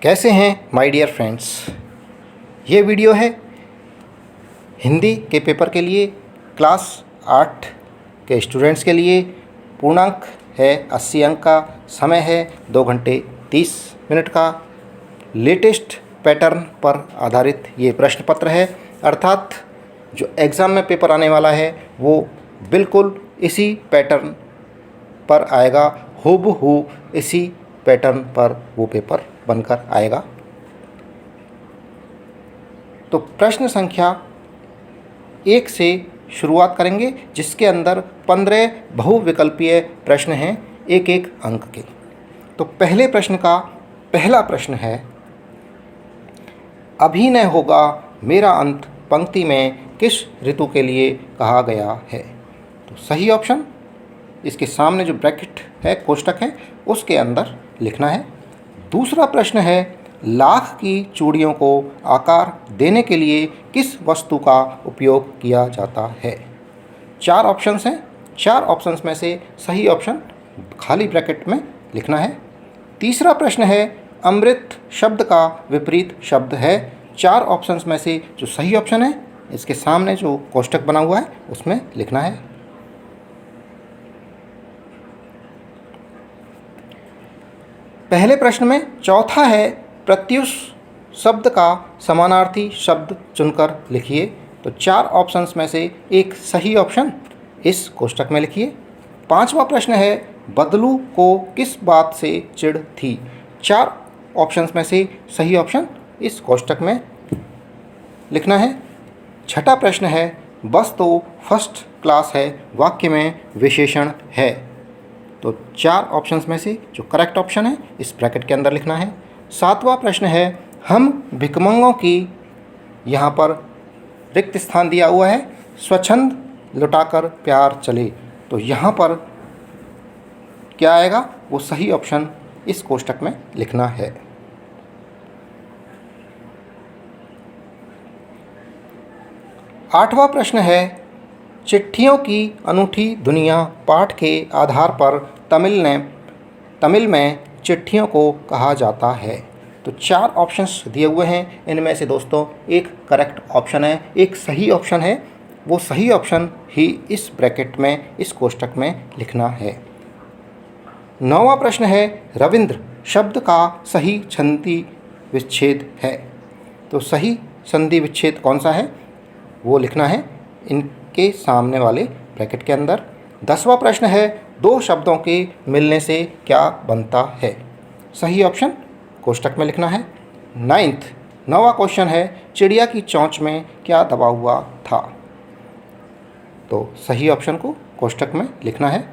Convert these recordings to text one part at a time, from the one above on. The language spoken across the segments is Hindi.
कैसे हैं माय डियर फ्रेंड्स। ये वीडियो है हिंदी के पेपर के लिए क्लास 8 के स्टूडेंट्स के लिए। पूर्णांक है 80 अंक का। समय है 2 घंटे 30 मिनट का। लेटेस्ट पैटर्न पर आधारित ये प्रश्न पत्र है, अर्थात जो एग्ज़ाम में पेपर आने वाला है वो बिल्कुल इसी पैटर्न पर आएगा, हूबहू इसी पैटर्न पर वो पेपर बनकर आएगा। तो प्रश्न संख्या 1 से शुरुआत करेंगे, जिसके अंदर 15 बहुविकल्पीय प्रश्न हैं, एक एक अंक के। तो पहले प्रश्न का पहला प्रश्न है, अभी न होगा मेरा अंत पंक्ति में किस ऋतु के लिए कहा गया है। तो सही ऑप्शन इसके सामने जो ब्रैकेट है, कोष्टक है, उसके अंदर लिखना है। दूसरा प्रश्न है, लाख की चूड़ियों को आकार देने के लिए किस वस्तु का उपयोग किया जाता है। 4 ऑप्शंस हैं, 4 ऑप्शंस में से सही ऑप्शन खाली ब्रैकेट में लिखना है। तीसरा प्रश्न है, अमृत शब्द का विपरीत शब्द है। 4 ऑप्शंस में से जो सही ऑप्शन है इसके सामने जो कोष्टक बना हुआ है उसमें लिखना है। पहले प्रश्न में चौथा है, प्रत्युष शब्द का समानार्थी शब्द चुनकर लिखिए। तो 4 ऑप्शंस में से एक सही ऑप्शन इस कोष्टक में लिखिए। 5वां प्रश्न है, बदलू को किस बात से चिढ़ थी। 4 ऑप्शंस में से सही ऑप्शन इस कोष्टक में लिखना है। 6ठा प्रश्न है, बस तो फर्स्ट क्लास है, वाक्य में विशेषण है। तो 4 ऑप्शंस में से जो करेक्ट ऑप्शन है इस ब्रैकेट के अंदर लिखना है। 7वां प्रश्न है, हम भिखमंगों की, यहाँ पर रिक्त स्थान दिया हुआ है, स्वच्छंद लुटाकर प्यार चले। तो यहाँ पर क्या आएगा, वो सही ऑप्शन इस कोष्टक में लिखना है। 8वां प्रश्न है, चिट्ठियों की अनूठी दुनिया पाठ के आधार पर तमिल में चिट्ठियों को कहा जाता है। तो 4 ऑप्शंस दिए हुए हैं, इनमें से दोस्तों एक करेक्ट ऑप्शन है, एक सही ऑप्शन है। वो सही ऑप्शन ही इस ब्रैकेट में, इस कोष्टक में लिखना है। 9वां प्रश्न है, रविंद्र शब्द का सही संधि विच्छेद है। तो सही संधि विच्छेद कौन सा है वो लिखना है इनके सामने वाले ब्रैकेट के अंदर। 10वां प्रश्न है, 2 शब्दों के मिलने से क्या बनता है। सही ऑप्शन कोष्टक में लिखना है। 9वां क्वेश्चन है, चिड़िया की चोंच में क्या दबा हुआ था। तो सही ऑप्शन को कोष्टक में लिखना है।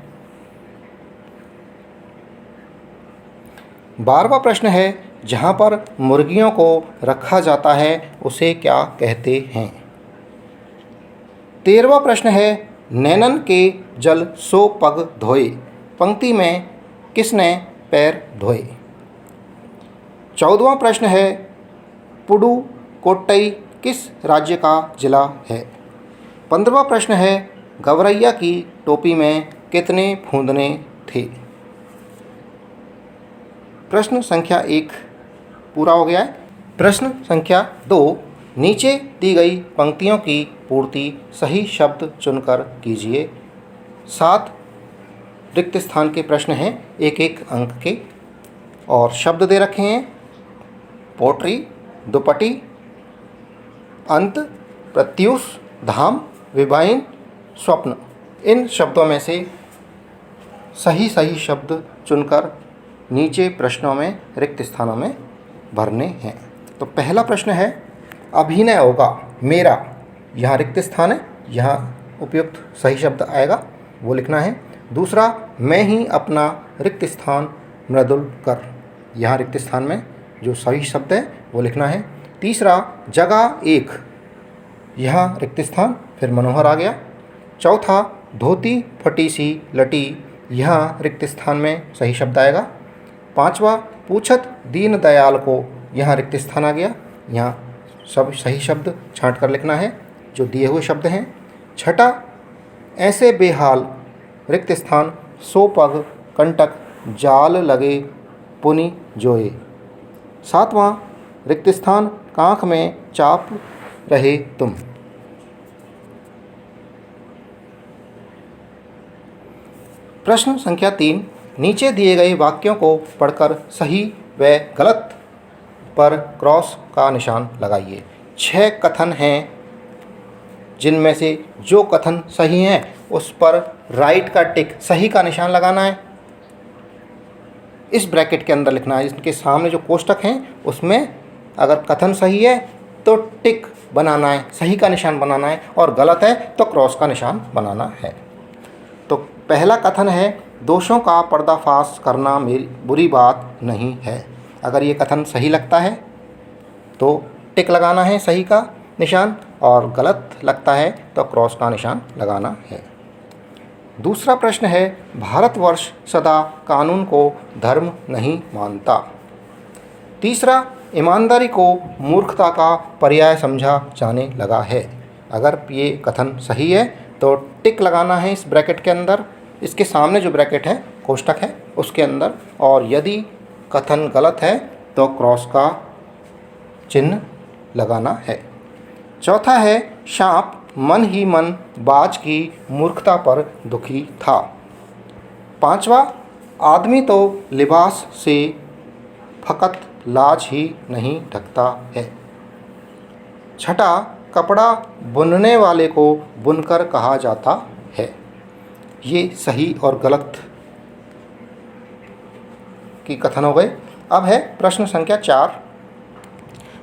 12वां प्रश्न है, जहाँ पर मुर्गियों को रखा जाता है उसे क्या कहते हैं। 13वां प्रश्न है, नैनन के जल सो पग धोए, पंक्ति में किसने पैर धोए। 14वां प्रश्न है, पुडुकोट्टई किस राज्य का जिला है। 15वां प्रश्न है, गवरैया की टोपी में कितने फूंदने थे। प्रश्न संख्या 1 पूरा हो गया है। प्रश्न संख्या 2, नीचे दी गई पंक्तियों की पूर्ति सही शब्द चुनकर कीजिए। 7 रिक्त स्थान के प्रश्न हैं, एक एक अंक के, और शब्द दे रखे हैं, पोट्री, दुपट्टी, अंत, प्रत्युष, धाम, विवाहिन, स्वप्न। इन शब्दों में से सही शब्द चुनकर नीचे प्रश्नों में, रिक्त स्थानों में भरने हैं। तो पहला प्रश्न है, अभिनय होगा मेरा, यहाँ रिक्त स्थान है, यहाँ उपयुक्त सही शब्द आएगा वो लिखना है। दूसरा, मैं ही अपना रिक्त स्थान मृदुल कर, यहाँ रिक्त स्थान में जो सही शब्द है वो लिखना है। तीसरा, जगह एक, यहाँ रिक्त स्थान, फिर मनोहर आ गया। चौथा, धोती फटी सी लटी, यहाँ रिक्त स्थान में सही शब्द आएगा। 5वां, पूछत दीनदयाल को, यहाँ रिक्त स्थान आ गया, यहाँ सब सही शब्द छांट कर लिखना है जो दिए हुए शब्द हैं। 6ठा, ऐसे बेहाल, रिक्त स्थान, सो पग कंटक जाल लगे पुनि जोए। 7वां रिक्त स्थान, कांख में चाप रहे तुम। प्रश्न संख्या 3, नीचे दिए गए वाक्यों को पढ़कर सही व गलत पर क्रॉस का निशान लगाइए। 6 कथन हैं, जिनमें से जो कथन सही हैं उस पर राइट का टिक, सही का निशान लगाना है, इस ब्रैकेट के अंदर लिखना है। इसके सामने जो कोष्टक हैं उसमें अगर कथन सही है तो टिक बनाना है, सही का निशान बनाना है, और गलत है तो क्रॉस का निशान बनाना है। तो पहला कथन है, दोषों का पर्दाफाश करना मेरी बुरी बात नहीं है। अगर ये कथन सही लगता है तो टिक लगाना है, सही का निशान, और गलत लगता है तो क्रॉस का निशान लगाना है। दूसरा प्रश्न है, भारतवर्ष सदा कानून को धर्म नहीं मानता। तीसरा, ईमानदारी को मूर्खता का पर्याय समझा जाने लगा है। अगर ये कथन सही है तो टिक लगाना है इस ब्रैकेट के अंदर, इसके सामने जो ब्रैकेट है कोष्टक है उसके अंदर, और यदि कथन गलत है तो क्रॉस का चिन्ह लगाना है। चौथा है, सांप मन ही मन बाज की मूर्खता पर दुखी था। पांचवा, आदमी तो लिबास से फकत लाज ही नहीं ढकता है। छठा, कपड़ा बुनने वाले को बुनकर कहा जाता है। ये सही और गलत की कथन हो गए। अब है प्रश्न संख्या 4,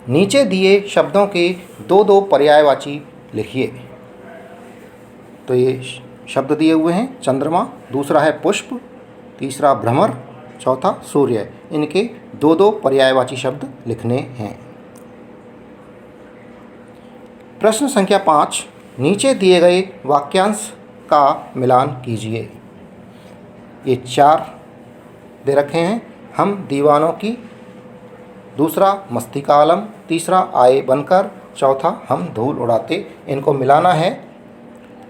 नीचे दिए शब्दों के 2-2 पर्यायवाची लिखिए। तो ये शब्द दिए हुए हैं, चंद्रमा, दूसरा है पुष्प, तीसरा भ्रमर, चौथा सूर्य। इनके 2-2 पर्यायवाची शब्द लिखने हैं। प्रश्न संख्या 5, नीचे दिए गए वाक्यांश का मिलान कीजिए। ये 4 दे रखे हैं, हम दीवानों की, दूसरा मस्ती का आलम, तीसरा आए बनकर, चौथा हम धूल उड़ाते। इनको मिलाना है,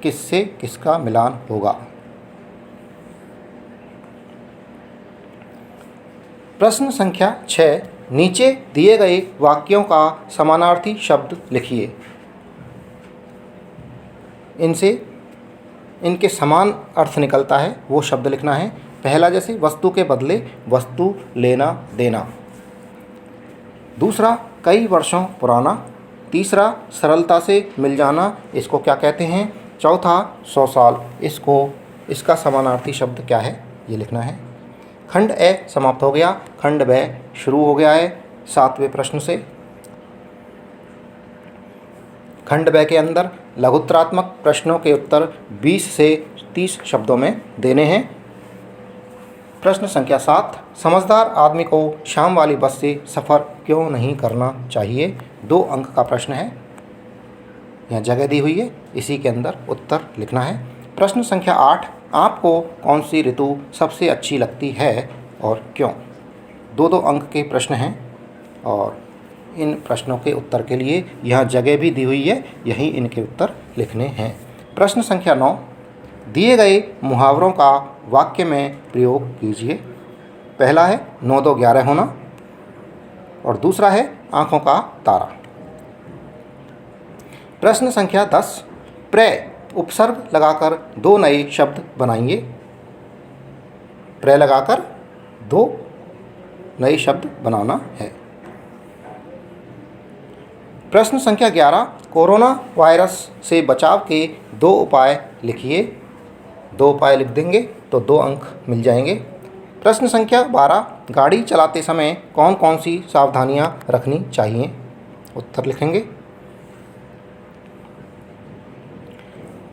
किससे किसका मिलान होगा। प्रश्न संख्या 6, नीचे दिए गए वाक्यों का समानार्थी शब्द लिखिए। इनके समान अर्थ निकलता है वो शब्द लिखना है। पहला जैसे वस्तु के बदले वस्तु लेना देना, दूसरा कई वर्षों पुराना, तीसरा सरलता से मिल जाना, इसको क्या कहते हैं, चौथा 100 साल, इसका समानार्थी शब्द क्या है ये लिखना है। खंड ए समाप्त हो गया, खंड ब शुरू हो गया है 7वें प्रश्न से। खंड ब के अंदर लघुत्तरात्मक प्रश्नों के उत्तर 20 से 30 शब्दों में देने हैं। प्रश्न संख्या 7, समझदार आदमी को शाम वाली बस से सफ़र क्यों नहीं करना चाहिए। 2 अंक का प्रश्न है, यहाँ जगह दी हुई है, इसी के अंदर उत्तर लिखना है। प्रश्न संख्या 8, आपको कौन सी ऋतु सबसे अच्छी लगती है और क्यों। 2-2 अंक के प्रश्न हैं और इन प्रश्नों के उत्तर के लिए यहाँ जगह भी दी हुई है, यहीं इनके उत्तर लिखने हैं। प्रश्न संख्या 9, दिए गए मुहावरों का वाक्य में प्रयोग कीजिए। पहला है 9-2-11 होना और दूसरा है आँखों का तारा। प्रश्न संख्या 10, प्रय उपसर्ग लगाकर 2 नए शब्द बनाइए। प्रय लगाकर 2 नए शब्द बनाना है। प्रश्न संख्या 11, कोरोना वायरस से बचाव के 2 उपाय लिखिए। 2 उपाय लिख देंगे तो 2 अंक मिल जाएंगे। प्रश्न संख्या 12, गाड़ी चलाते समय कौन कौन सी सावधानियां रखनी चाहिए, उत्तर लिखेंगे।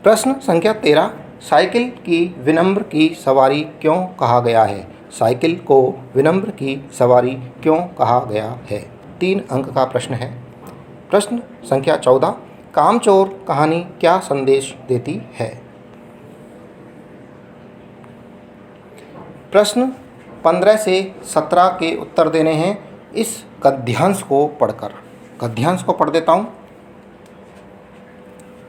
प्रश्न संख्या 13, साइकिल की विनम्र की सवारी क्यों कहा गया है। साइकिल को विनम्र की सवारी क्यों कहा गया है। 3 अंक का प्रश्न है। प्रश्न संख्या 14, कामचोर कहानी क्या संदेश देती है। प्रश्न 15 से 17 के उत्तर देने हैं इस गद्यांश को पढ़कर। गद्यांश को पढ़ देता हूँ।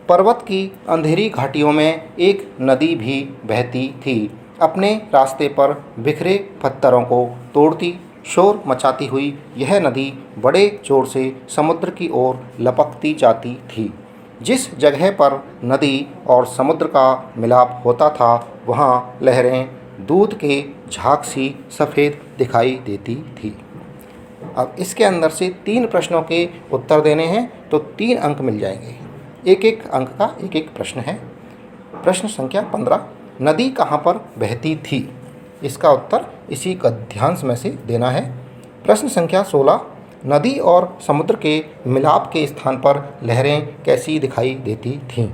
पर्वत की अंधेरी घाटियों में एक नदी भी बहती थी, अपने रास्ते पर बिखरे पत्थरों को तोड़ती शोर मचाती हुई यह नदी बड़े जोर से समुद्र की ओर लपकती जाती थी। जिस जगह पर नदी और समुद्र का मिलाप होता था वहाँ लहरें दूध के झाग सी सफ़ेद दिखाई देती थी। अब इसके अंदर से 3 प्रश्नों के उत्तर देने हैं तो 3 अंक मिल जाएंगे। एक एक अंक का एक एक प्रश्न है। प्रश्न संख्या 15, नदी कहाँ पर बहती थी? इसका उत्तर इसी गद्यांश में से देना है। प्रश्न संख्या 16, नदी और समुद्र के मिलाप के स्थान पर लहरें कैसी दिखाई देती थीं?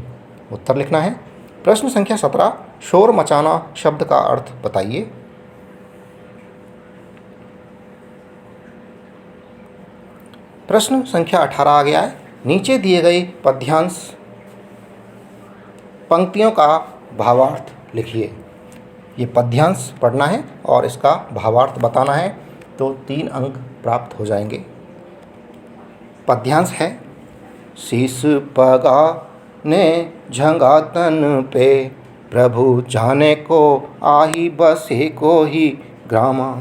उत्तर लिखना है। प्रश्न संख्या 17, शोर मचाना शब्द का अर्थ बताइए। प्रश्न संख्या 18 आ गया है। नीचे दिए गए पद्यांश पंक्तियों का भावार्थ लिखिए। ये पद्यांश पढ़ना है और इसका भावार्थ बताना है तो 3 अंक प्राप्त हो जाएंगे। पद्यांश है, शीस पगा ने झंगा तन पे, प्रभु जाने को आही बसे को ही ग्रामा।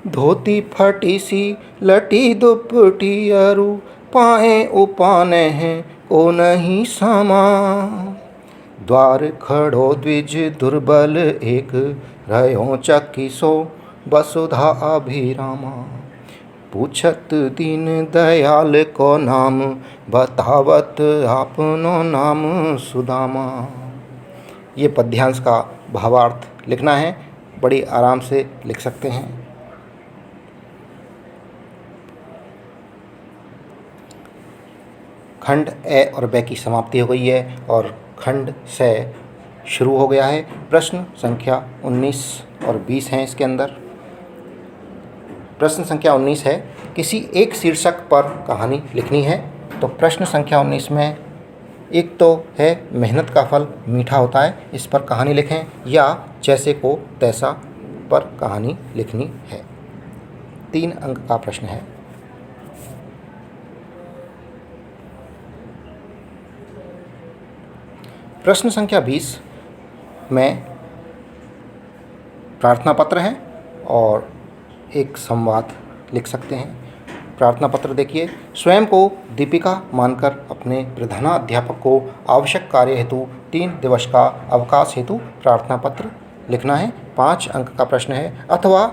धोती फटी सी लटी दुपटी अरु, पाए उपाने हैं को नहीं समा। द्वार खड़ो द्विज दुर्बल एक, रहो चक्की सो वसुधा अभिरामा। पूछत दीन दयाल को नाम, बतावत आपनो नाम सुदामा। ये पद्यांश का भावार्थ लिखना है। बड़ी आराम से लिख सकते हैं। खंड ए और ब की समाप्ति हो गई है और खंड से शुरू हो गया है। प्रश्न संख्या 19 और 20 हैं इसके अंदर। प्रश्न संख्या 19 है, किसी एक शीर्षक पर कहानी लिखनी है। तो प्रश्न संख्या 19 में एक तो है मेहनत का फल मीठा होता है, इस पर कहानी लिखें, या जैसे को तैसा पर कहानी लिखनी है। 3 अंक का प्रश्न है। प्रश्न संख्या 20 में प्रार्थना पत्र है और एक संवाद लिख सकते हैं। प्रार्थना पत्र देखिए, स्वयं को दीपिका मानकर अपने प्रधानाध्यापक को आवश्यक कार्य हेतु 3 दिवस का अवकाश हेतु प्रार्थना पत्र लिखना है। 5 अंक का प्रश्न है, अथवा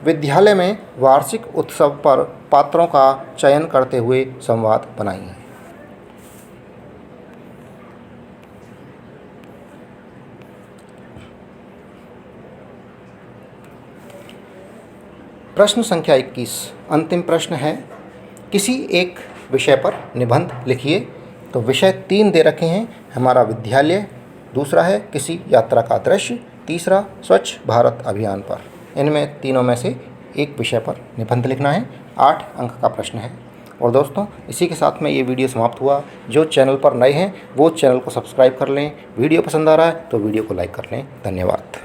विद्यालय में वार्षिक उत्सव पर पात्रों का चयन करते हुए संवाद बनाइए। प्रश्न संख्या 21 अंतिम प्रश्न है, किसी एक विषय पर निबंध लिखिए। तो विषय 3 दे रखे हैं, हमारा विद्यालय, दूसरा है किसी यात्रा का दृश्य, तीसरा स्वच्छ भारत अभियान पर। इनमें तीनों में से एक विषय पर निबंध लिखना है। 8 अंक का प्रश्न है। और दोस्तों, इसी के साथ में ये वीडियो समाप्त हुआ। जो चैनल पर नए हैं वो चैनल को सब्सक्राइब कर लें। वीडियो पसंद आ रहा है तो वीडियो को लाइक कर लें। धन्यवाद।